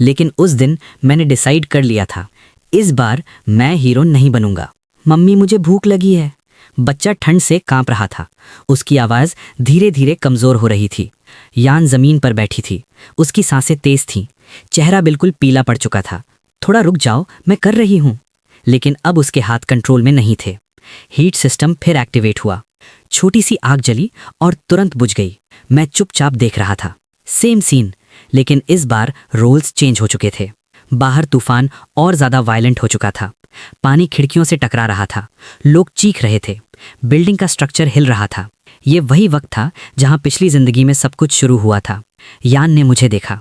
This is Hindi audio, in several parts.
लेकिन उस दिन मैंने डिसाइड कर लिया था, इस बार मैं हीरो नहीं बनूंगा। मम्मी मुझे भूख लगी है। बच्चा ठंड से कांप रहा था। उसकी आवाज़ धीरे धीरे कमज़ोर हो रही थी। यान ज़मीन पर बैठी थी। उसकी सांसें तेज थीं। चेहरा बिल्कुल पीला पड़ चुका था। थोड़ा रुक जाओ, मैं कर रही हूँ। लेकिन अब उसके हाथ कंट्रोल में नहीं थे। हीट सिस्टम फिर एक्टिवेट हुआ। छोटी सी आग जली और तुरंत बुझ गई। मैं चुपचाप देख रहा था। सेम सीन, लेकिन इस बार रोल्स चेंज हो चुके थे। बाहर तूफान और ज़्यादा वायलेंट हो चुका था। पानी खिड़कियों से टकरा रहा था। लोग चीख रहे थे। बिल्डिंग का स्ट्रक्चर हिल रहा था। ये वही वक्त था जहां पिछली जिंदगी में सब कुछ शुरू हुआ था। यान ने मुझे देखा।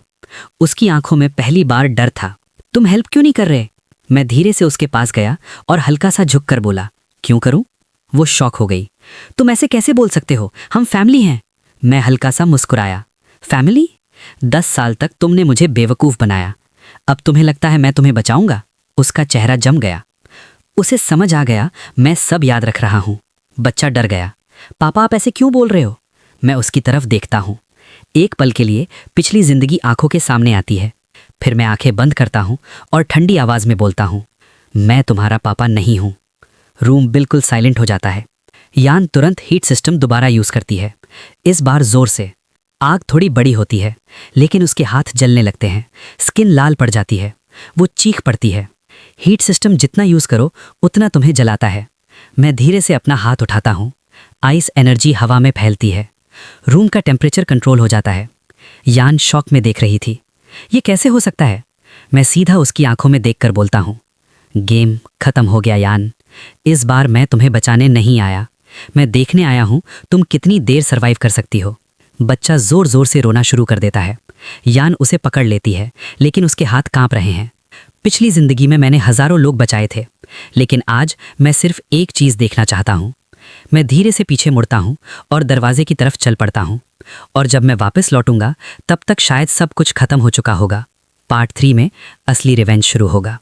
उसकी आंखों में पहली बार डर था। तुम हेल्प क्यों नहीं कर रहे? मैं धीरे से उसके पास गया और हल्का सा झुक कर बोला, क्यों करूं? वो शॉक हो गई। तुम ऐसे कैसे बोल सकते हो? हम फैमिली हैं। मैं हल्का सा मुस्कुराया। फैमिली? 10 साल तक तुमने मुझे बेवकूफ़ बनाया। अब तुम्हें लगता है मैं तुम्हें बचाऊंगा? उसका चेहरा जम गया। उसे समझ आ गया मैं सब याद रख रहा हूं। बच्चा डर गया। पापा आप ऐसे क्यों बोल रहे हो? मैं उसकी तरफ देखता हूं। एक पल के लिए पिछली जिंदगी आंखों के सामने आती है। फिर मैं आंखें बंद करता हूं और ठंडी आवाज में बोलता हूं, मैं तुम्हारा पापा नहीं हूं। रूम बिल्कुल साइलेंट हो जाता है। यान तुरंत हीट सिस्टम दोबारा यूज करती है। इस बार जोर से। आग थोड़ी बड़ी होती है, लेकिन उसके हाथ जलने लगते हैं। स्किन लाल पड़ जाती है। वो चीख पड़ती है। हीट सिस्टम जितना यूज करो उतना तुम्हें जलाता है। मैं धीरे से अपना हाथ उठाता हूं। आइस एनर्जी हवा में फैलती है। रूम का टेम्परेचर कंट्रोल हो जाता है। यान शॉक में देख रही थी। ये कैसे हो सकता है? मैं सीधा उसकी आंखों में देखकर बोलता हूं, गेम खत्म हो गया यान। इस बार मैं तुम्हें बचाने नहीं आया। मैं देखने आया हूं तुम कितनी देर सरवाइव कर सकती हो। बच्चा जोर जोर से रोना शुरू कर देता है। यान उसे पकड़ लेती है, लेकिन उसके हाथ कांप रहे हैं। पिछली जिंदगी में मैंने हजारों लोग बचाए थे, लेकिन आज मैं सिर्फ एक चीज देखना चाहता हूं। मैं धीरे से पीछे मुड़ता हूं और दरवाजे की तरफ चल पड़ता हूं। और जब मैं वापस लौटूंगा तब तक शायद सब कुछ खत्म हो चुका होगा। पार्ट 3 में असली रिवेंज शुरू होगा।